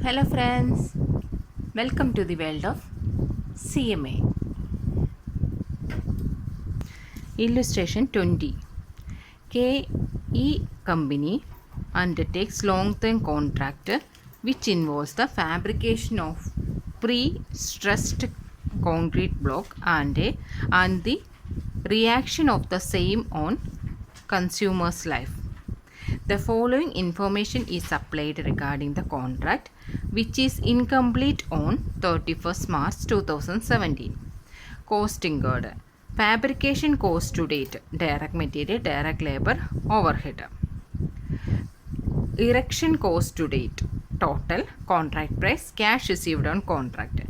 Hello friends, welcome to the world of CMA. Illustration 20. KE company undertakes long-term contract which involves the fabrication of pre-stressed concrete block and the reaction of the same on consumer's life. The following information is supplied regarding the contract which is incomplete on 31st March 2017. Cost incurred. Fabrication cost to date. Direct material, direct labor, overhead. Erection cost to date. Total contract price, cash received on contract.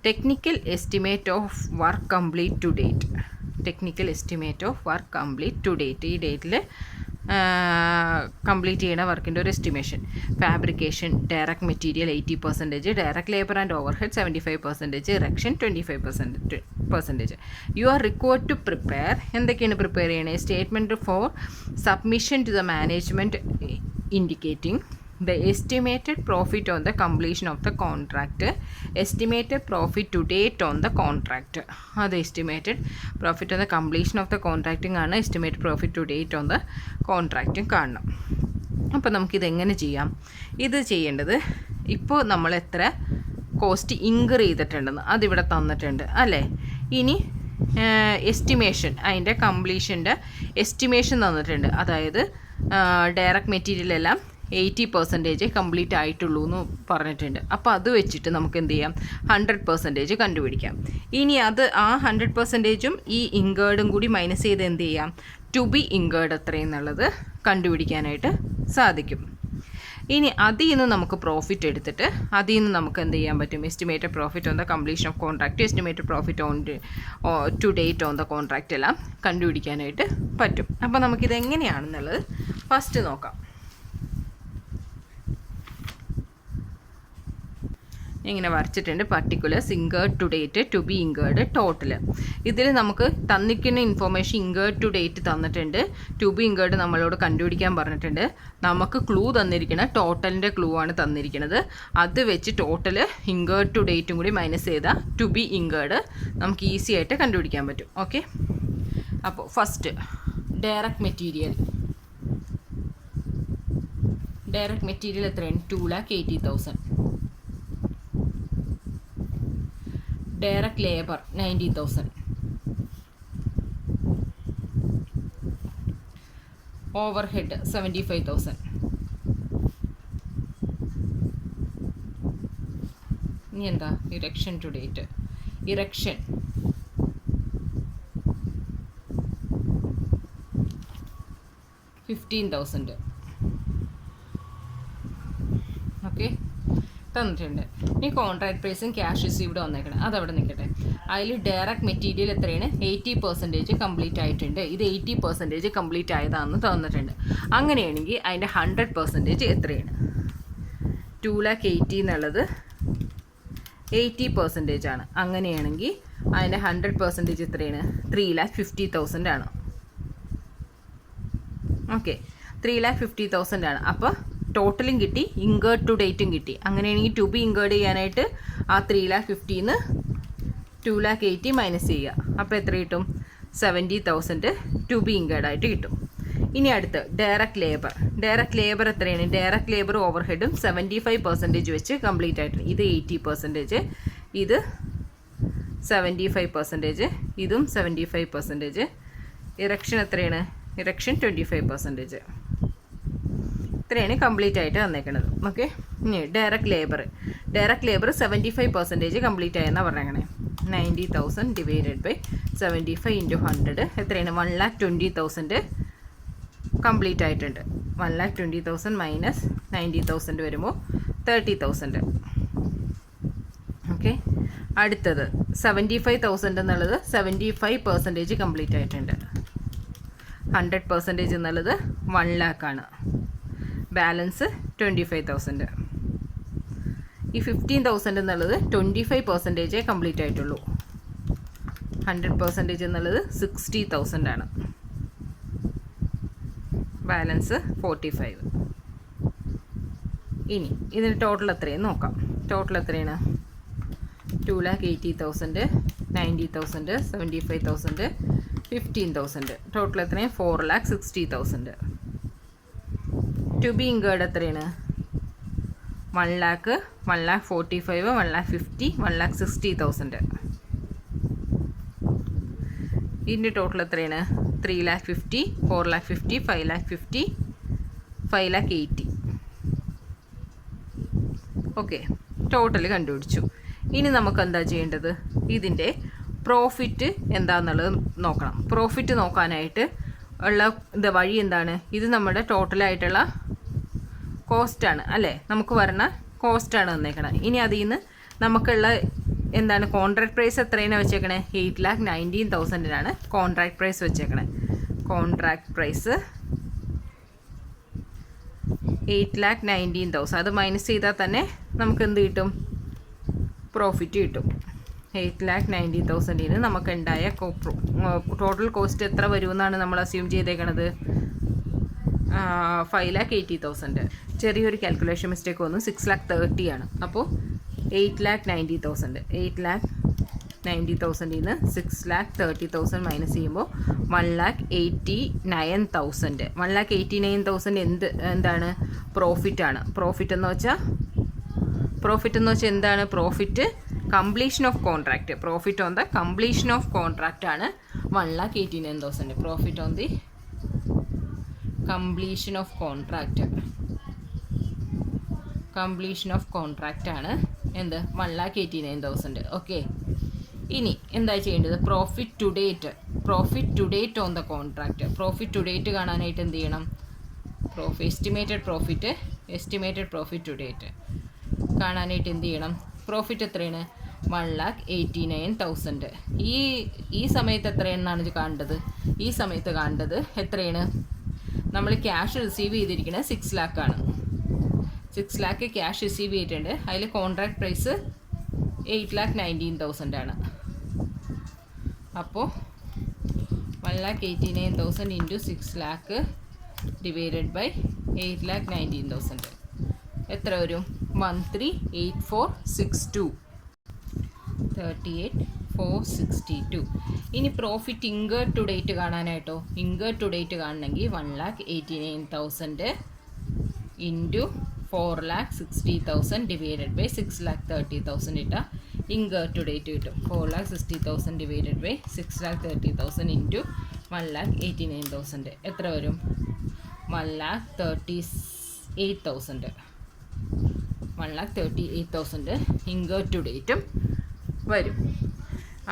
Technical estimate of work complete to date. Technical estimate of work complete to date. ഈ ഡേറ്റിൽ complete ചെയ്യുന്ന വർക്കിൻ്റെ ഒരു estimation. Fabrication direct material 80%, direct labour and overhead 75%, erection 25%. You are required to prepare. എന്തൊക്കെയാണ് prepare ചെയ്യണേ? Statement for submission to the management indicating the estimated profit on the completion of the contract, estimated profit to date on the contract. The estimated profit on the completion of the contracting ആണ് estimated profit to date on the contracting കാണണം. അപ്പോൾ നമുക്കിതെങ്ങനെ ചെയ്യാം? ഇത് ചെയ്യേണ്ടത് ഇപ്പോൾ നമ്മൾ എത്ര cost incur ചെയ്തിട്ടുണ്ടെന്ന് അതിവിടെ തന്നിട്ടുണ്ട് അല്ലേ. ഇനി എസ്റ്റിമേഷൻ, അതിൻ്റെ കംപ്ലീഷൻ്റെ എസ്റ്റിമേഷൻ തന്നിട്ടുണ്ട്. അതായത് ഡയറക്റ്റ് മെറ്റീരിയൽ എല്ലാം 80% കംപ്ലീറ്റ് ആയിട്ടുള്ളൂ എന്ന് പറഞ്ഞിട്ടുണ്ട്. അപ്പോൾ അത് വെച്ചിട്ട് നമുക്ക് എന്ത് ചെയ്യാം? 100% കണ്ടുപിടിക്കാം. ഇനി അത് ആ 100%ഉം ഈ ഇൻകേർഡും കൂടി മൈനസ് ചെയ്ത് എന്ത് ചെയ്യാം? ടു ബി ഇൻകേർഡ് എത്രയെന്നുള്ളത് കണ്ടുപിടിക്കാനായിട്ട് സാധിക്കും. ഇനി അതിൽ നിന്ന് നമുക്ക് പ്രോഫിറ്റ് എടുത്തിട്ട് അതിൽ നിന്ന് നമുക്ക് എന്ത് ചെയ്യാൻ പറ്റും? Estimated profit on the completion of contract, estimated profit on to date on the contract എല്ലാം കണ്ടുപിടിക്കാനായിട്ട് പറ്റും. അപ്പോൾ നമുക്കിതെങ്ങനെയാണെന്നുള്ളത് ഫസ്റ്റ് നോക്കാം. ഇങ്ങനെ വരച്ചിട്ടുണ്ട്. Particulars, incurred to date, to be incurred, total. ഇതിൽ നമുക്ക് തന്നിരിക്കുന്ന ഇൻഫോർമേഷൻ ഇൻകേർഡ് ടു ഡേറ്റ് തന്നിട്ടുണ്ട്, ടു ബി ഇൻകേർഡ് നമ്മളോട് കണ്ടുപിടിക്കാൻ പറഞ്ഞിട്ടുണ്ട്. നമുക്ക് ക്ലൂ തന്നിരിക്കുന്ന ടോട്ടലിൻ്റെ ക്ലൂ ആണ് തന്നിരിക്കുന്നത്. അത് വെച്ച് ടോട്ടൽ ഇൻകേർഡ് ടു ഡേറ്റും കൂടി മൈനസ് ചെയ്താൽ ടു ബി ഇൻകേർഡ് നമുക്ക് ഈസി ആയിട്ട് കണ്ടുപിടിക്കാൻ പറ്റും. ഓക്കെ, അപ്പോൾ first direct material. Direct material എത്രയാണ്? 2,80,000. Direct labour 90,000. Overhead 75,000. ഇനി എന്താ? Erection to date. Erection 15,000. Okay, തന്നിട്ടുണ്ട്. ഇനി കോൺട്രാക്ട് പ്രൈസും ക്യാഷ് റിസീവ്ഡ് വന്നേക്കണം, അതവിടെ നിൽക്കട്ടെ. അതിൽ ഡയറക്റ്റ് മെറ്റീരിയൽ എത്രയാണ്? 80% കംപ്ലീറ്റ് ആയിട്ടുണ്ട്. ഇത് 80% കംപ്ലീറ്റ് ആയതാണെന്ന് തന്നിട്ടുണ്ട്. അങ്ങനെയാണെങ്കിൽ അതിൻ്റെ 100% എത്രയാണ്? 2,80,000 എന്നുള്ളത് 80% ആണ്. അങ്ങനെയാണെങ്കിൽ അതിൻ്റെ 100% എത്രയാണ്? 3,50,000 ആണ്. ഓക്കെ, 3,50,000 ആണ്. അപ്പോൾ ടോട്ടലും കിട്ടി, ഇൻകേർഡ് ടു ഡേറ്റും കിട്ടി. അങ്ങനെയാണെങ്കിൽ ടു ബി ഇൻകേർഡ് ചെയ്യാനായിട്ട് ആ 3,50,000 2,80,000 മൈനസ് ചെയ്യുക. അപ്പോൾ എത്ര കിട്ടും? 70,000 ടു ബി ഇൻകേർഡ് ആയിട്ട് കിട്ടും. ഇനി അടുത്ത് ഡയറക്റ്റ് ലേബർ. ഡയറക്റ്റ് ലേബർ എത്രയാണ്? ഡയറക്റ്റ് ലേബർ ഓവർ ഹെഡും 75% വെച്ച് കംപ്ലീറ്റ് ആയിട്ടുണ്ട്. ഇത് 80%, ഇത് 75%, ഇതും 75%. ഇറക്ഷൻ എത്രയാണ്? ഇറക്ഷൻ 25%. ഇത്രയാണ് കംപ്ലീറ്റ് ആയിട്ട് തന്നേക്കുന്നത്. ഓക്കെ, ഇനി direct labour. Direct labour 75% complete ആയെന്നാണ് പറഞ്ഞേക്കണേ. 90,000 ഡിവൈഡഡ് ബൈ 75 ഇൻറ്റു 100 എത്രയാണ്? 1,20,000 കംപ്ലീറ്റ് ആയിട്ടുണ്ട്. 1,20,000 മൈനസ് 90,000 വരുമ്പോൾ 30,000. ഓക്കെ, അടുത്തത് 75,000 എന്നുള്ളത് 75% കംപ്ലീറ്റ് ആയിട്ടുണ്ട്. 100% എന്നുള്ളത് 1,00,000 ആണ്. ബാലൻസ് 25,000. ഈ 15,000 എന്നുള്ളത് 25% കംപ്ലീറ്റ് ആയിട്ടുള്ളൂ. 100% എന്നുള്ളത് 60,000 ആണ്. ബാലൻസ് 45. ഇനി ഇതിന് ടോട്ടൽ എത്രയും നോക്കാം. ടോട്ടൽ എത്രയാണ്? 2,80,000, 90,000, 75,000, 15,000. ടോട്ടൽ എത്രയും? 4,60,000. ടു ബി ഇൻകേർഡ് എത്രയാണ്? 1 lakh, 1,45,000, 1,50,000, 1,60,000. ഇതിൻ്റെ ടോട്ടൽ എത്രയാണ്? 3,50,000, 4,50,000, 5,50,000, 5,80,000. ഓക്കെ, ടോട്ടൽ കണ്ടുപിടിച്ചു. ഇനി നമുക്ക് എന്താ ചെയ്യേണ്ടത്? ഇതിൻ്റെ പ്രോഫിറ്റ് എന്താണെന്നുള്ളത് നോക്കണം. പ്രോഫിറ്റ് നോക്കാനായിട്ട് ഉള്ള വഴി എന്താണ്? ഇത് നമ്മുടെ ടോട്ടലായിട്ടുള്ള കോസ്റ്റാണ് അല്ലേ? നമുക്ക് വരുന്ന കോസ്റ്റാണ് തന്നേക്കണം. ഇനി അതിൽ നിന്ന് നമുക്കുള്ള എന്താണ് കോൺട്രാക്ട് പ്രൈസ് എത്രയാണ് വെച്ചേക്കണേ? 8,19,000 കോൺട്രാക്ട് പ്രൈസ് വെച്ചേക്കണേ. Contract price 8,19,000. അത് മൈനസ് ചെയ്താൽ തന്നെ നമുക്ക് എന്ത് കിട്ടും? പ്രോഫിറ്റ് കിട്ടും. 8,90,000 നമുക്ക് ഉണ്ടായ ടോട്ടൽ കോസ്റ്റ് എത്ര വരുമെന്നാണ് നമ്മൾ അസ്യൂം ചെയ്തേക്കണത്? 5,80,000. ചെറിയൊരു കാൽക്കുലേഷൻ മിസ്റ്റേക്ക് വന്നു. 6,30,000 ആണ്. അപ്പോൾ 8,90,000. 8,90,000 6,30,000 മൈനസ് ചെയ്യുമ്പോൾ 1,89,000. 1,89,000 എന്താണ്? പ്രോഫിറ്റാണ്. പ്രോഫിറ്റ് എന്ന് വെച്ചാൽ എന്താണ്? Profit completion of contract. Profit on the completion of contract ആണ് 1,89,000. Profit on the completion of contract. Completion of contract ആണ് എന്ത്? 1,89,000. ഓക്കെ, ഇനി എന്താ ചെയ്യേണ്ടത്? Profit to date. Profit to date on the contract. Profit to date കാണാനായിട്ട് എന്ത് ചെയ്യണം? Estimated profit to date കാണാനായിട്ട് എന്ത് ചെയ്യണം? പ്രോഫിറ്റ് എത്രയാണ്? 1,89,000. ഈ സമയത്ത് എത്രയാണെന്നാണ് ഇത് കാണേണ്ടത്? ഈ സമയത്ത് കാണേണ്ടത് എത്രയാണ്? നമ്മൾ ക്യാഷ് റിസീവ് ചെയ്തിരിക്കുന്നത് 6 lakh ആണ്. 6 lakh ക്യാഷ് റിസീവ് ചെയ്തിട്ടുണ്ട്. അതിൽ കോൺട്രാക്ട് പ്രൈസ് 8,19,000 ആണ്. അപ്പോൾ 1,89,000 ഇൻറ്റു 6 lakh ഡിവൈഡഡ് ബൈ 8,19,000 എത്ര വരും? 13,8462. 38,462. ഇനി പ്രോഫിറ്റ് ഇൻകേർഡ് ടു ഡേറ്റ് കാണാനായിട്ടോ? ഇൻകേർഡ് ടു ഡേറ്റ് കാണണമെങ്കിൽ 1,89,000 ഇൻറ്റു 4,60,000 ഡിവൈഡഡ് ബൈ 6,30,000 ഇട്ടാൽ ഇൻകേർഡ് ടു ഡേറ്റ് കിട്ടും. 4,60,000 ഡിവൈഡഡ് ബൈ 6,30,000 ഇൻറ്റു 1,89,000 എത്ര വരും? 1,38,000. 1,38,000 ഇൻകേർഡ് ടു ഡേറ്റും വരും.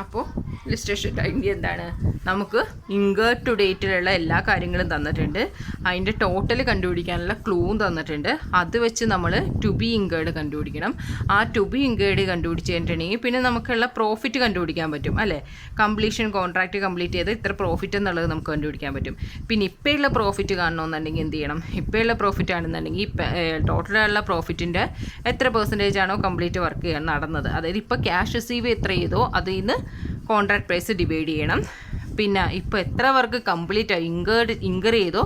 അപ്പോൾ ഇലിസ്ട്രേഷൻ ഐഡിയ എന്താണ്? നമുക്ക് ഇൻകേർഡ് ടു ഡേറ്റിലുള്ള എല്ലാ കാര്യങ്ങളും തന്നിട്ടുണ്ട്. അതിൻ്റെ ടോട്ടൽ കണ്ടുപിടിക്കാനുള്ള ക്ലൂവും തന്നിട്ടുണ്ട്. അത് വെച്ച് നമ്മൾ ടു ബി ഇൻകേർഡ് കണ്ടുപിടിക്കണം. ആ ടു ബി ഇൻകേർഡ് കണ്ടുപിടിച്ച് കഴിഞ്ഞിട്ടുണ്ടെങ്കിൽ പിന്നെ നമുക്കുള്ള പ്രോഫിറ്റ് കണ്ടുപിടിക്കാൻ പറ്റും അല്ലേ? കംപ്ലീഷൻ കോൺട്രാക്റ്റ് കംപ്ലീറ്റ് ചെയ്ത് ഇത്ര പ്രോഫിറ്റ് എന്നുള്ളത് നമുക്ക് കണ്ടുപിടിക്കാൻ പറ്റും. പിന്നെ ഇപ്പോഴുള്ള പ്രോഫിറ്റ് കാണണമെന്നുണ്ടെങ്കിൽ എന്ത് ചെയ്യണം? ഇപ്പോഴുള്ള പ്രോഫിറ്റ് ആണെന്നുണ്ടെങ്കിൽ ടോട്ടലുള്ള പ്രോഫിറ്റിൻ്റെ എത്ര പെർസെൻറ്റേജ് ആണോ കംപ്ലീറ്റ് വർക്ക് ചെയ്യാൻ നടന്നത്, അതായത് ഇപ്പോൾ ക്യാഷ് റിസീവ് എത്ര ചെയ്തോ അതിൽ നിന്ന് കോൺട്രാക്ട് പ്രൈസ് ഡിവൈഡ് ചെയ്യണം. പിന്നെ ഇപ്പോൾ എത്ര വർക്ക് കംപ്ലീറ്റ് ഇൻകർ ചെയ്തോ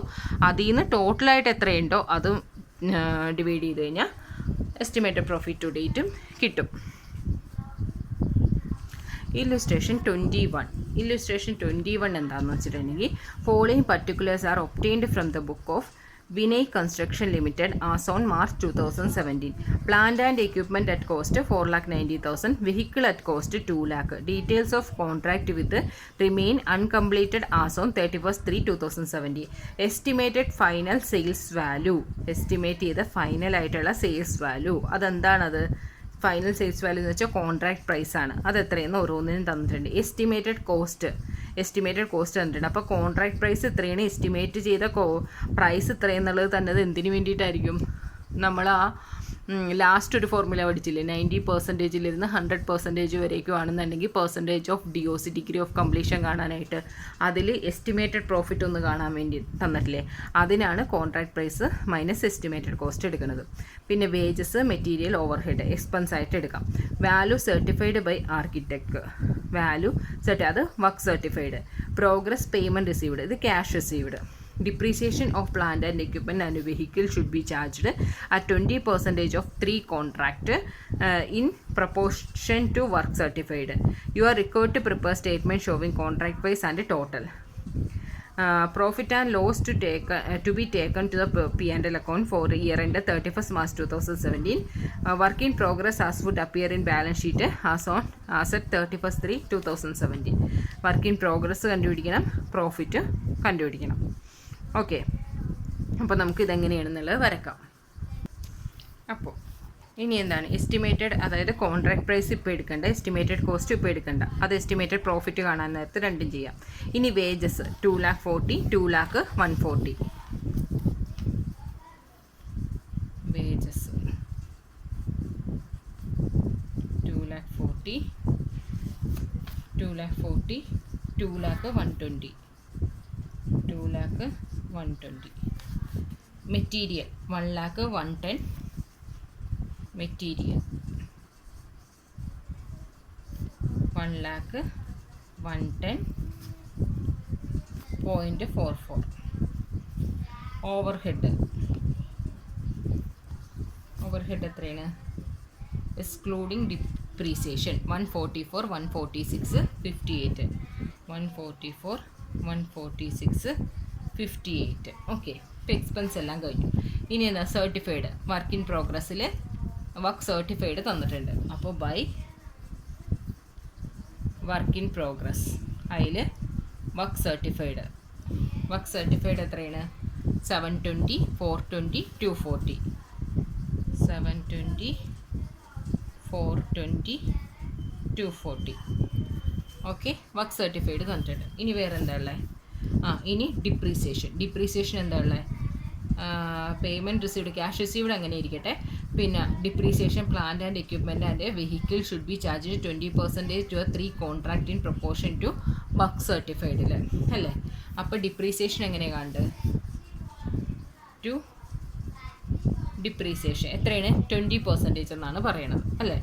അതിൽ നിന്ന് ടോട്ടലായിട്ട് എത്രയുണ്ടോ അത് ഡിവൈഡ് ചെയ്ത് കഴിഞ്ഞാൽ എസ്റ്റിമേറ്റഡ് പ്രോഫിറ്റ് ടു ഡേറ്റും കിട്ടും. ഇല്ലുസ്ട്രേഷൻ 21 എന്താണെന്ന് വെച്ചിട്ടുണ്ടെങ്കിൽ following particulars are obtained from the book of Vinay Construction Limited as on March 2017. Plant and equipment at cost 4,90,000. Vehicle at cost 2 lakh. Details of contract with remain uncompleted as on 31/3/2017. Estimated final sales value. Estimate ചെയ്ത final ആയിട്ടുള്ള sales value അതെന്താണത്? Final sales value എന്ന് വെച്ചാൽ contract price ആണ്. അത് എത്രയെന്ന് ഓരോന്നിനും തന്നിട്ടുണ്ട്. എസ്റ്റിമേറ്റഡ് കോസ്റ്റ് തന്നിട്ടുണ്ട്. അപ്പോൾ കോൺട്രാക്ട് പ്രൈസ് ഇത്രയാണ്, എസ്റ്റിമേറ്റ് ചെയ്ത പ്രൈസ് ഇത്രയെന്നുള്ളത് തന്നത് എന്തിനു വേണ്ടിയിട്ടായിരിക്കും? നമ്മൾ ആ ലാസ്റ്റ് ഒരു ഫോർമുല പഠിച്ചില്ലേ? 90%-ലിരുന്ന് 100% വരേക്കും ആണെന്നുണ്ടെങ്കിൽ percentage of DOC, degree of completion കാണാനായിട്ട് അതിൽ എസ്റ്റിമേറ്റഡ് പ്രോഫിറ്റ് ഒന്ന് കാണാൻ വേണ്ടി തന്നിട്ടില്ലേ? അതിനാണ് contract price minus estimated cost എടുക്കുന്നത്. പിന്നെ വേജസ്, മെറ്റീരിയൽ, ഓവർഹെഡ് എക്സ്പെൻസ് ആയിട്ട് എടുക്കാം. Value certified by architect. അത് work certified. Progress payment received, ഇത് cash received. depreciation of plant and equipment and vehicle should be charged at 20% of 3 contract in proportion to work certified. You are required to prepare statement showing contract price and total. Profit and loss to be taken to the P&L account for year end 31st March 2017. Work in progress as would appear in balance sheet as at 31st 3 2017. Work in progress കണ്ടുപിടിക്കണം, profit കണ്ടുപിടിക്കണം. Okay, അപ്പോൾ നമുക്ക് ഇതെങ്ങനെയാണെന്നുള്ളത് വരക്കാം. അപ്പോൾ ഇനി എന്താണ് estimated, അതായത് contract price ഇപ്പോൾ എടുക്കണ്ട, എസ്റ്റിമേറ്റഡ് കോസ്റ്റ് ഇപ്പോൾ എടുക്കണ്ട, അത് എസ്റ്റിമേറ്റഡ് പ്രോഫിറ്റ് കാണാൻ നേരത്ത് രണ്ടും ചെയ്യാം. ഇനി wages 2,40,000 2,140,000 wages 2,40,000 2,40,000 2,120,000 2,120,000 material 1,110,000 material 1,110,000.44. Overhead എത്രയാണ്? Excluding depreciation 144, 146, 58. 144, 146, 58. ഓക്കെ, ഇപ്പോൾ എക്സ്പെൻസ് എല്ലാം കഴിഞ്ഞു. ഇനി എന്താ സർട്ടിഫൈഡ് വർക്ക് ഇൻ പ്രോഗ്രസ്സിൽ വർക്ക് സർട്ടിഫൈഡ് തന്നിട്ടുണ്ട്. അപ്പോൾ ബൈ വർക്ക് ഇൻ പ്രോഗ്രസ് അതിൽ വർക്ക് സർട്ടിഫൈഡ് എത്രയാണ്? 720, 420, 240. 720, 420, 240. ഓക്കെ, വർക്ക് സർട്ടിഫൈഡ് തന്നിട്ടുണ്ട്. ഇനി വേറെ എന്താ ഉള്ളത്? ഇനി ഡിപ്രീസിയേഷൻ എന്താ ഉള്ളത്? പേയ്മെൻറ്റ് റിസീവ്ഡ്, ക്യാഷ് റിസീവ്ഡ് അങ്ങനെ ഇരിക്കട്ടെ. പിന്നെ depreciation plant and equipment and vehicle should be charge 20% to 3 contract in proportion to work സർട്ടിഫൈഡിൽ അല്ലേ? അപ്പോൾ ഡിപ്രീസിയേഷൻ എങ്ങനെയാണ് കണ്ടത്? ടു ഡിപ്രീസിയേഷൻ എത്രയാണ്? 20% എന്നാണ് പറയണത് അല്ലേ?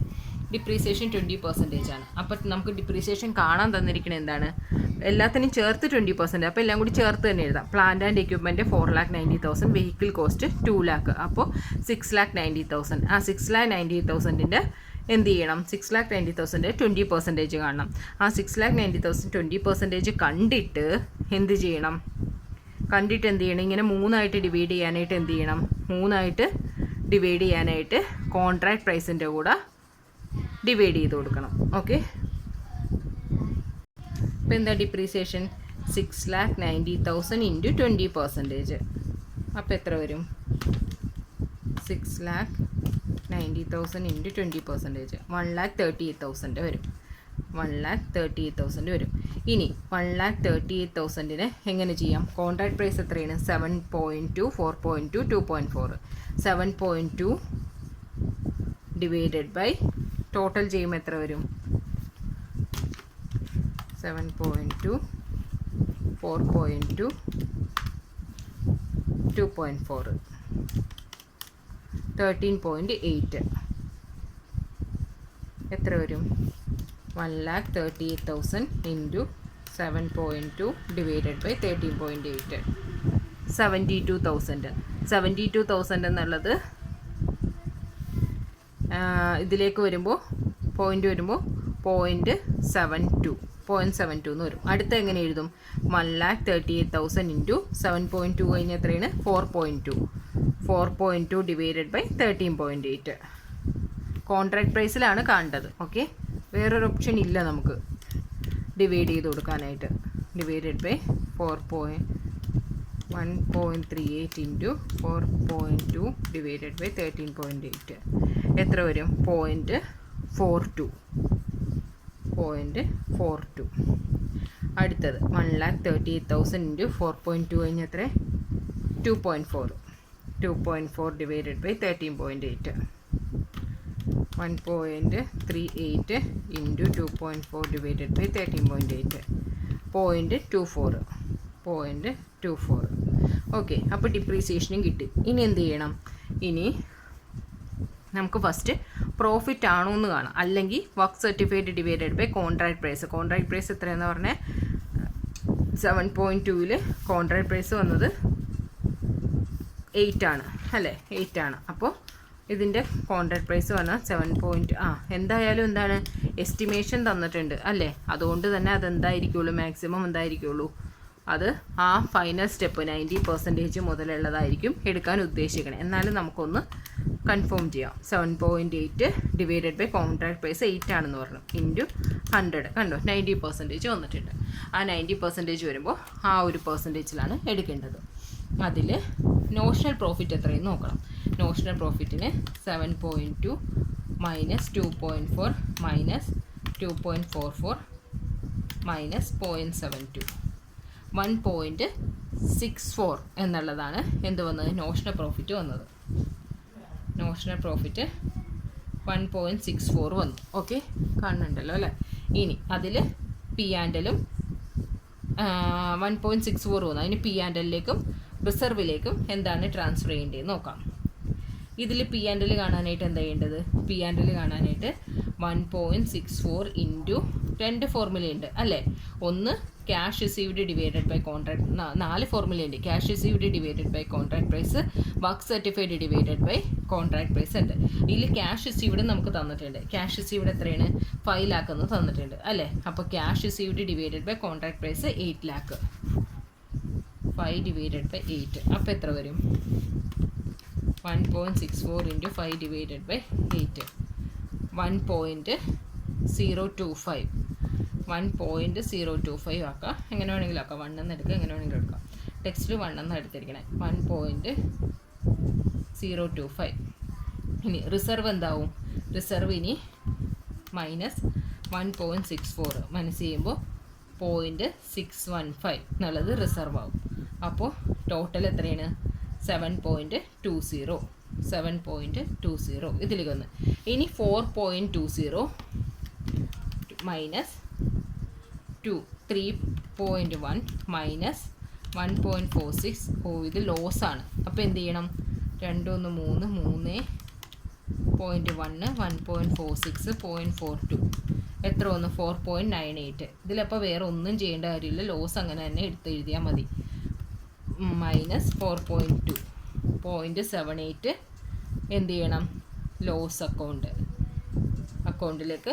ഡിപ്രീസിയേഷൻ 20% ആണ്. അപ്പോൾ നമുക്ക് ഡിപ്രീസിയേഷൻ കാണാൻ തന്നിരിക്കുന്നത് എന്താണ്? എല്ലാത്തിനും ചേർത്ത് 20%. അപ്പോൾ എല്ലാം കൂടി ചേർത്ത് തന്നെ എഴുതാം. Plant and equipment 4,90,000, vehicle cost 2 lakh, അപ്പോൾ 6,90,000. ആ 6,90,000 എന്ത് ചെയ്യണം? 6,90,000 20% കാണണം. ആ 6,90,000 20% കണ്ടിട്ട് എന്ത് ചെയ്യണം? ഇങ്ങനെ 3ആയിട്ട് ഡിവൈഡ് ചെയ്യാനായിട്ട് എന്ത് ചെയ്യണം? 3ആയിട്ട് ഡിവൈഡ് ചെയ്യാനായിട്ട് കോൺട്രാക്ട് പ്രൈസിൻ്റെ കൂടെ ഡിവൈഡ് ചെയ്ത് കൊടുക്കണം. ഓക്കെ, ഇപ്പോൾ എന്താ ഡിപ്രീസിയേഷൻ? 6,90,000 ഇൻറ്റു 20%. അപ്പോൾ എത്ര വരും? 6,90,000 ഇൻറ്റു 20%, 1,38,000 വരും. 1,38,000 വരും. ഇനി 1,38,000 എങ്ങനെ ചെയ്യാം? കോൺട്രാക്ട് പ്രൈസ് എത്രയാണ്? 7.2, 4.2, 2.4. 7.2 ഡിവൈഡഡ് ബൈ ടോട്ടൽ ചെയ്യുമ്പോൾ എത്ര വരും? 7.2, 4.2, 2.4, 13.8 എത്ര വരും? 1,38,000 ഇൻറ്റു 7.2 ഡിവൈഡഡ് ബൈ 13.8, 72,000. 72,000 എന്നുള്ളത് ഇതിലേക്ക് വരുമ്പോൾ പോയിൻ്റ് വരുമ്പോൾ 0.72 എന്ന് വരും. അടുത്ത എങ്ങനെ എഴുതും? 1,38,000 ഇൻറ്റു 7.2 കഴിഞ്ഞാൽ എത്രയാണ്? 4.2 ഡിവൈഡഡ് ബൈ 13.8. കോൺട്രാക്ട് പ്രൈസിലാണ് കാണേണ്ടത്. ഓക്കെ, വേറൊരു ഓപ്ഷൻ ഇല്ല നമുക്ക് ഡിവൈഡ് ചെയ്ത് കൊടുക്കാനായിട്ട്. Divided by 1.38 into 4.2 divided by 13.8 എത്ര വരും? 0.42. അടുത്തത് 1,38,000 ഇൻറ്റു 4.2 കഴിഞ്ഞാൽ എത്ര? 2.4 divided by 13.8. 1.38 into 2.4 divided by 13.8, 0.24. Okay, അപ്പോൾ ഡിപ്രീസിയേഷനും കിട്ടി. ഇനി എന്ത് ചെയ്യണം? ഇനി നമുക്ക് ഫസ്റ്റ് പ്രോഫിറ്റ് ആണോ എന്ന് കാണാം, അല്ലെങ്കിൽ work certified divided by contract price. Contract price എത്രയെന്ന് പറഞ്ഞാൽ 7.2 കോൺട്രാക്ട് പ്രൈസ് വന്നത് 8 ആണ് അല്ലേ, 8 ആണ്. അപ്പോൾ ഇതിൻ്റെ കോൺട്രാക്ട് പ്രൈസ് വന്നാൽ 7. എന്തായാലും എന്താണ് എസ്റ്റിമേഷൻ തന്നിട്ടുണ്ട് അല്ലേ, അതുകൊണ്ട് തന്നെ അതെന്തായിരിക്കുള്ളൂ, മാക്സിമം എന്തായിരിക്കുള്ളൂ, അത് ആ ഫൈനൽ സ്റ്റെപ്പ് 90% മുതലുള്ളതായിരിക്കും എടുക്കാൻ ഉദ്ദേശിക്കണം. എന്നാലും നമുക്കൊന്ന് കൺഫേം ചെയ്യാം. 7.8 ഡിവൈഡഡ് ബൈ കോൺട്രാക്ട് പ്രൈസ് 8 ആണെന്ന് പറഞ്ഞു ഇൻറ്റു 100 കണ്ടോ 90% വന്നിട്ടുണ്ട്. ആ 90% വരുമ്പോൾ ആ ഒരു പെർസെൻറ്റേജിലാണ് എടുക്കേണ്ടത്. അതിൽ നോഷണൽ പ്രോഫിറ്റ് എത്രയും നോക്കണം. നോഷണൽ പ്രോഫിറ്റിന് 7.2 മൈനസ് 2.4 മൈനസ് 2.44 മൈനസ് 0.72 1.64 എന്നുള്ളതാണ് എന്ത് വന്നത്, നോഷണൽ പ്രോഫിറ്റ് വന്നത്. നോഷണൽ പ്രോഫിറ്റ് 1.64 വന്നു. ഓക്കെ, കാണുന്നുണ്ടല്ലോ അല്ലേ. ഇനി അതിൽ പി ആൻഡലും 1.64 വന്നു. അതിന് പി ആൻഡലിലേക്കും റിസർവിലേക്കും എന്താണ് ട്രാൻസ്ഫർ ചെയ്യേണ്ടത് നോക്കാം. ഇതിൽ പി ആൻഡൽ കാണാനായിട്ട് എന്താ ചെയ്യേണ്ടത്, പി ആൻഡൽ കാണാനായിട്ട് 1.64 ഇൻറ്റു 2 ഫോർമുലയുണ്ട് അല്ലേ. ഒന്ന് cash received divided by contract, 4 ഫോർമുലയുണ്ട്. Cash received divided by contract price, work certified divided by contract price ഉണ്ട്. ഇതിൽ ക്യാഷ് റിസീവ്ഡ് നമുക്ക് തന്നിട്ടുണ്ട്. ക്യാഷ് റിസീവ്ഡ് എത്രയാണ്, 5 lakh എന്ന് തന്നിട്ടുണ്ട് അല്ലേ. അപ്പോൾ cash received divided by contract price 8 lakh, 5 divided by 8 അപ്പോൾ എത്ര വരും, 1.64 ഇൻറ്റു 5 ഡിവൈഡഡ് ബൈ 8 1.025 1.025 ആക്കാം. എങ്ങനെ വേണമെങ്കിലും ആക്കാം, 1 എന്ന് എടുക്കുക, എങ്ങനെ വേണമെങ്കിലും എടുക്കാം. ടെക്സ്റ്റിൽ 1 എന്ന് എടുത്തിരിക്കണേ. 1.025. ഇനി റിസർവ് എന്താവും, റിസർവ് ഇനി മൈനസ് 1.64 മൈനസ് ചെയ്യുമ്പോൾ 0.615 എന്നുള്ളത് റിസർവ് ആവും. അപ്പോൾ ടോട്ടൽ എത്രയാണ്, 7.20 ഇതിലേക്ക് വന്ന്. ഇനി 4.20 മൈനസ് 3.1 മൈനസ് 1.46. ഇത് ലോസാണ്. അപ്പോൾ എന്ത് ചെയ്യണം, 2 1 3 3.1 1.46 0.42 എത്ര വന്നു, 4.98. ഇതിലപ്പോൾ വേറെ ഒന്നും ചെയ്യേണ്ട കാര്യമില്ല, ലോസ് അങ്ങനെ തന്നെ എടുത്ത് എഴുതിയാൽ മതി. മൈനസ് 4.2 0.78 എന്ത് ചെയ്യണം, ലോസ് അക്കൗണ്ടിലേക്ക്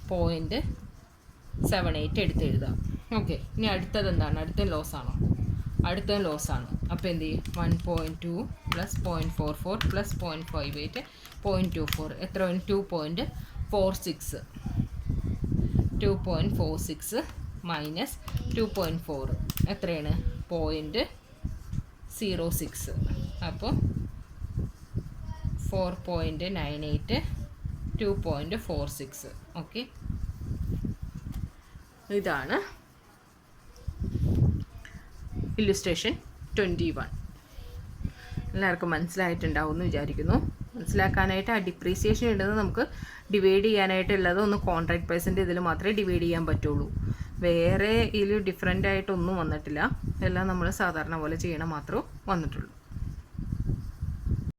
0.78 എടുത്ത് എഴുതാം. ഓക്കെ, ഇനി അടുത്തത് എന്താണ്, അടുത്ത ലോസാണോ, അടുത്ത ലോസാണ്. അപ്പോൾ എന്ത് ചെയ്യും, 1.2 പ്ലസ് 0.44 പ്ലസ് 0.58 0.24 എത്ര വരും, 2.46 മൈനസ് 2.4 എത്രയാണ്, 0.06. അപ്പോൾ 4.98 2.46. ഓക്കെ, ഇതാണ് ഇല്ലുസ്ട്രേഷൻ 21. എല്ലാവർക്കും മനസ്സിലായിട്ടുണ്ടാവും എന്ന് വിചാരിക്കുന്നു. മനസ്സിലാക്കാനായിട്ട് ആ ഡിപ്രീസിയേഷൻ ഉണ്ടെന്ന് നമുക്ക് ഡിവൈഡ് ചെയ്യാനായിട്ടുള്ളത് ഒന്ന് കോൺട്രാക്ട് പ്രൈസിൻ്റെ ഇതിൽ മാത്രമേ ഡിവൈഡ് ചെയ്യാൻ പറ്റുള്ളൂ. വേറെ ഇതിൽ ഡിഫറെൻ്റ് ആയിട്ടൊന്നും വന്നിട്ടില്ല. എല്ലാം നമ്മൾ സാധാരണ പോലെ ചെയ്യണം മാത്രമേ വന്നിട്ടുള്ളൂ.